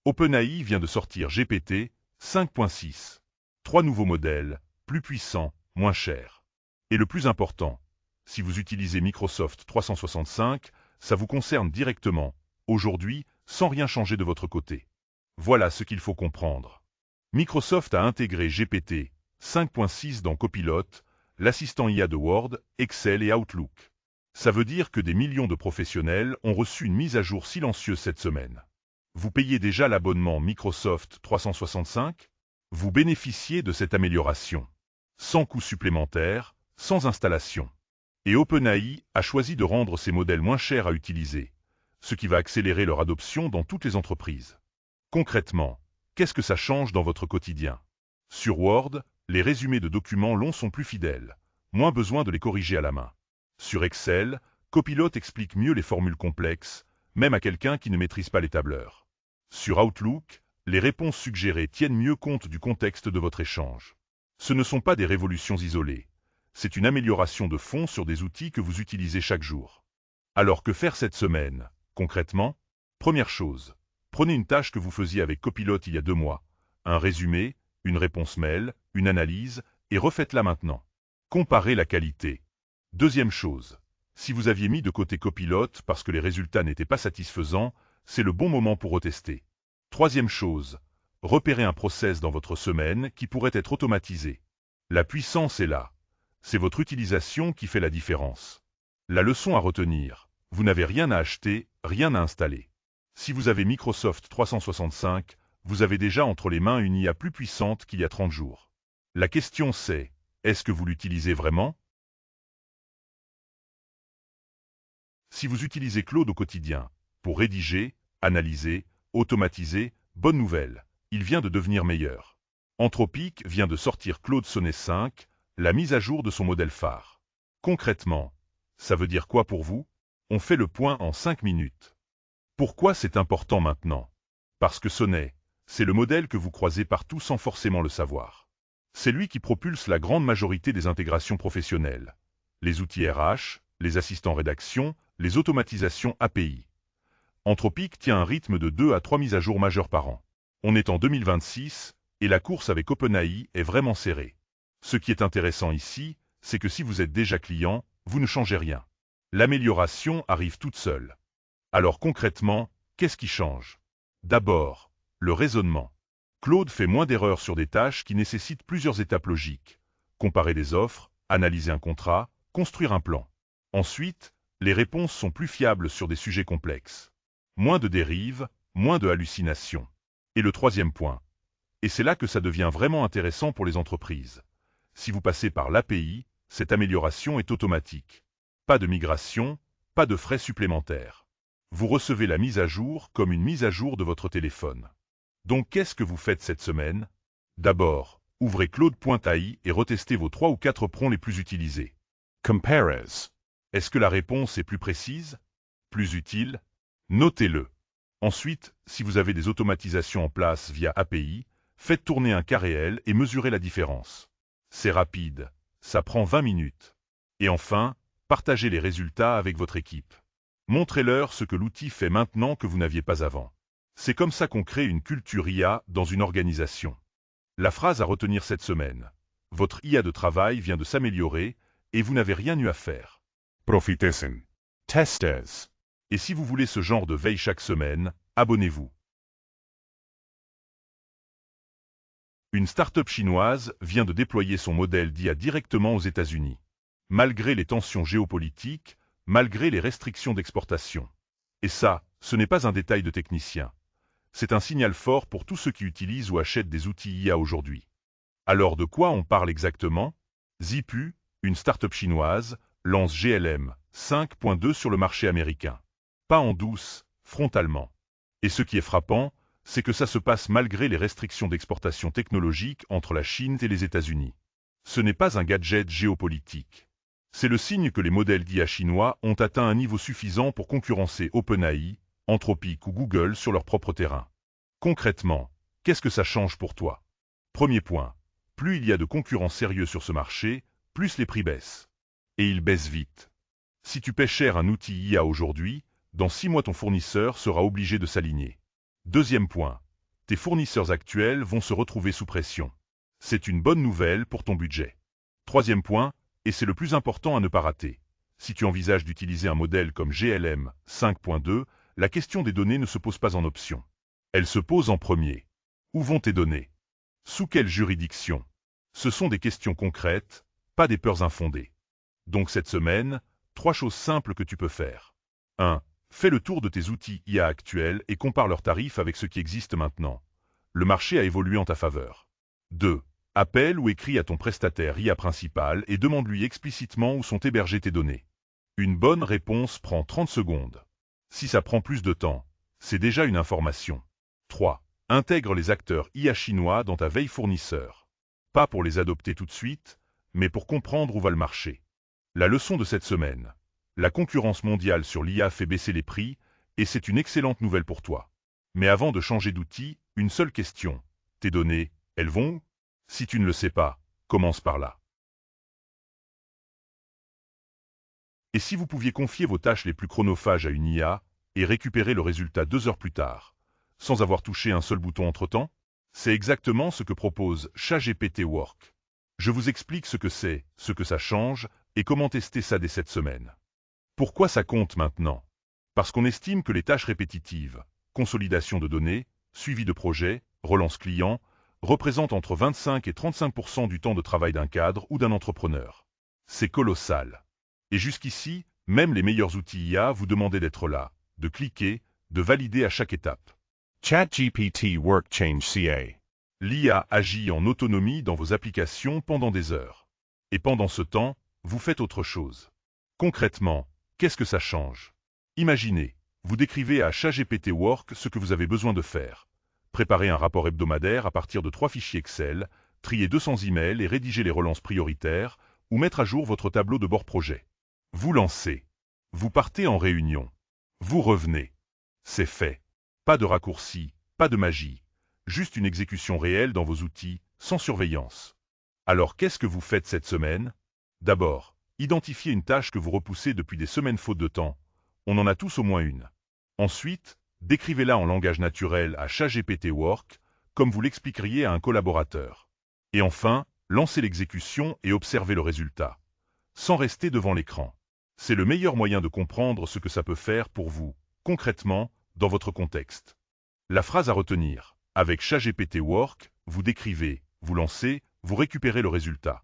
OpenAI vient de sortir GPT 5.6. 3 nouveaux modèles, plus puissants, moins chers. Et le plus important, si vous utilisez Microsoft 365, ça vous concerne directement, aujourd'hui, sans rien changer de votre côté. Voilà ce qu'il faut comprendre. Microsoft a intégré GPT 5.6 dans Copilot, l'assistant IA de Word, Excel et Outlook. Ça veut dire que des millions de professionnels ont reçu une mise à jour silencieuse cette semaine. Vous payez déjà l'abonnement Microsoft 365 ? Vous bénéficiez de cette amélioration. Sans coût supplémentaire, sans installation. Et OpenAI a choisi de rendre ces modèles moins chers à utiliser, ce qui va accélérer leur adoption dans toutes les entreprises. Concrètement, qu'est-ce que ça change dans votre quotidien? Sur Word, les résumés de documents longs sont plus fidèles, moins besoin de les corriger à la main. Sur Excel, Copilot explique mieux les formules complexes, même à quelqu'un qui ne maîtrise pas les tableurs. Sur Outlook, les réponses suggérées tiennent mieux compte du contexte de votre échange. Ce ne sont pas des révolutions isolées. C'est une amélioration de fond sur des outils que vous utilisez chaque jour. Alors que faire cette semaine, concrètement? Première chose, prenez une tâche que vous faisiez avec Copilot il y a 2 mois, un résumé, une réponse mail, une analyse, et refaites-la maintenant. Comparez la qualité. Deuxième chose, si vous aviez mis de côté Copilot parce que les résultats n'étaient pas satisfaisants, c'est le bon moment pour retester. Troisième chose, repérez un process dans votre semaine qui pourrait être automatisé. La puissance est là. C'est votre utilisation qui fait la différence. La leçon à retenir, vous n'avez rien à acheter, rien à installer. Si vous avez Microsoft 365, vous avez déjà entre les mains une IA plus puissante qu'il y a 30 jours. La question c'est, est-ce que vous l'utilisez vraiment? Si vous utilisez Claude au quotidien, pour rédiger, analyser, automatiser, bonne nouvelle, il vient de devenir meilleur. Anthropic vient de sortir Claude Sonnet 5, la mise à jour de son modèle phare. Concrètement, ça veut dire quoi pour vous? On fait le point en 5 minutes. Pourquoi c'est important maintenant? Parce que Sonnet, c'est le modèle que vous croisez partout sans forcément le savoir. C'est lui qui propulse la grande majorité des intégrations professionnelles. Les outils RH, les assistants rédaction, les automatisations API. Anthropic tient un rythme de 2 à 3 mises à jour majeures par an. On est en 2026, et la course avec OpenAI est vraiment serrée. Ce qui est intéressant ici, c'est que si vous êtes déjà client, vous ne changez rien. L'amélioration arrive toute seule. Alors concrètement, qu'est-ce qui change? D'abord, le raisonnement. Claude fait moins d'erreurs sur des tâches qui nécessitent plusieurs étapes logiques. Comparer des offres, analyser un contrat, construire un plan. Ensuite, les réponses sont plus fiables sur des sujets complexes. Moins de dérives, moins de hallucinations. Et le troisième point. Et c'est là que ça devient vraiment intéressant pour les entreprises. Si vous passez par l'API, cette amélioration est automatique. Pas de migration, pas de frais supplémentaires. Vous recevez la mise à jour comme une mise à jour de votre téléphone. Donc qu'est-ce que vous faites cette semaine? D'abord, ouvrez Claude.ai et retestez vos 3 ou 4 prompts les plus utilisés. Compares. Est-ce que la réponse est plus précise? Plus utile? Notez-le. Ensuite, si vous avez des automatisations en place via API, faites tourner un cas réel et mesurez la différence. C'est rapide, ça prend 20 minutes. Et enfin, partagez les résultats avec votre équipe. Montrez-leur ce que l'outil fait maintenant que vous n'aviez pas avant. C'est comme ça qu'on crée une culture IA dans une organisation. La phrase à retenir cette semaine. Votre IA de travail vient de s'améliorer et vous n'avez rien eu à faire. Profitessen. Testers. Et si vous voulez ce genre de veille chaque semaine, abonnez-vous. Une start-up chinoise vient de déployer son modèle d'IA directement aux États-Unis. Malgré les tensions géopolitiques, malgré les restrictions d'exportation. Et ça, ce n'est pas un détail de technicien. C'est un signal fort pour tous ceux qui utilisent ou achètent des outils IA aujourd'hui. Alors de quoi on parle exactement? Zhipu, une start-up chinoise, lance GLM 5.2 sur le marché américain. Pas en douce, frontalement. Et ce qui est frappant, c'est que ça se passe malgré les restrictions d'exportation technologique entre la Chine et les États-Unis. Ce n'est pas un gadget géopolitique. C'est le signe que les modèles d'IA chinois ont atteint un niveau suffisant pour concurrencer OpenAI, Anthropic ou Google sur leur propre terrain. Concrètement, qu'est-ce que ça change pour toi? Premier point, plus il y a de concurrents sérieux sur ce marché, plus les prix baissent. Et ils baissent vite. Si tu paies cher un outil IA aujourd'hui, dans 6 mois ton fournisseur sera obligé de s'aligner. Deuxième point, tes fournisseurs actuels vont se retrouver sous pression. C'est une bonne nouvelle pour ton budget. Troisième point, et c'est le plus important à ne pas rater. Si tu envisages d'utiliser un modèle comme GLM 5.2, la question des données ne se pose pas en option. Elle se pose en premier. Où vont tes données? Sous quelle juridiction? Ce sont des questions concrètes, pas des peurs infondées. Donc cette semaine, 3 choses simples que tu peux faire. 1. Fais le tour de tes outils IA actuels et compare leurs tarifs avec ceux qui existent maintenant. Le marché a évolué en ta faveur. 2. Appelle ou écris à ton prestataire IA principal et demande-lui explicitement où sont hébergées tes données. Une bonne réponse prend 30 secondes. Si ça prend plus de temps, c'est déjà une information. 3. Intègre les acteurs IA chinois dans ta veille fournisseur. Pas pour les adopter tout de suite, mais pour comprendre où va le marché. La leçon de cette semaine. La concurrence mondiale sur l'IA fait baisser les prix, et c'est une excellente nouvelle pour toi. Mais avant de changer d'outil, une seule question. Tes données, elles vont où? Si tu ne le sais pas, commence par là. Et si vous pouviez confier vos tâches les plus chronophages à une IA et récupérer le résultat 2 heures plus tard, sans avoir touché un seul bouton entre-temps? C'est exactement ce que propose ChatGPT Work. Je vous explique ce que c'est, ce que ça change, et comment tester ça dès cette semaine. Pourquoi ça compte maintenant? Parce qu'on estime que les tâches répétitives, consolidation de données, suivi de projets, relance client, représentent entre 25 et 35% du temps de travail d'un cadre ou d'un entrepreneur. C'est colossal. Et jusqu'ici, même les meilleurs outils IA vous demandaient d'être là, de cliquer, de valider à chaque étape. ChatGPT Work Change CA. L'IA agit en autonomie dans vos applications pendant des heures. Et pendant ce temps, vous faites autre chose. Concrètement, qu'est-ce que ça change? Imaginez, vous décrivez à ChatGPT Work ce que vous avez besoin de faire. Préparer un rapport hebdomadaire à partir de 3 fichiers Excel, trier 200 emails et rédiger les relances prioritaires, ou mettre à jour votre tableau de bord projet. Vous lancez. Vous partez en réunion. Vous revenez. C'est fait. Pas de raccourci, pas de magie. Juste une exécution réelle dans vos outils, sans surveillance. Alors qu'est-ce que vous faites cette semaine? D'abord, identifiez une tâche que vous repoussez depuis des semaines faute de temps. On en a tous au moins une. Ensuite, décrivez-la en langage naturel à ChatGPT Work, comme vous l'expliqueriez à un collaborateur. Et enfin, lancez l'exécution et observez le résultat. Sans rester devant l'écran. C'est le meilleur moyen de comprendre ce que ça peut faire pour vous, concrètement, dans votre contexte. La phrase à retenir. Avec ChatGPT Work, vous décrivez, vous lancez, vous récupérez le résultat.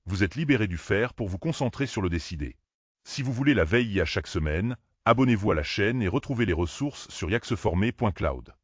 Vous êtes libéré du faire pour vous concentrer sur le décider. Si vous voulez la veille à chaque semaine, abonnez-vous à la chaîne et retrouvez les ressources sur yaxeformé.cloud.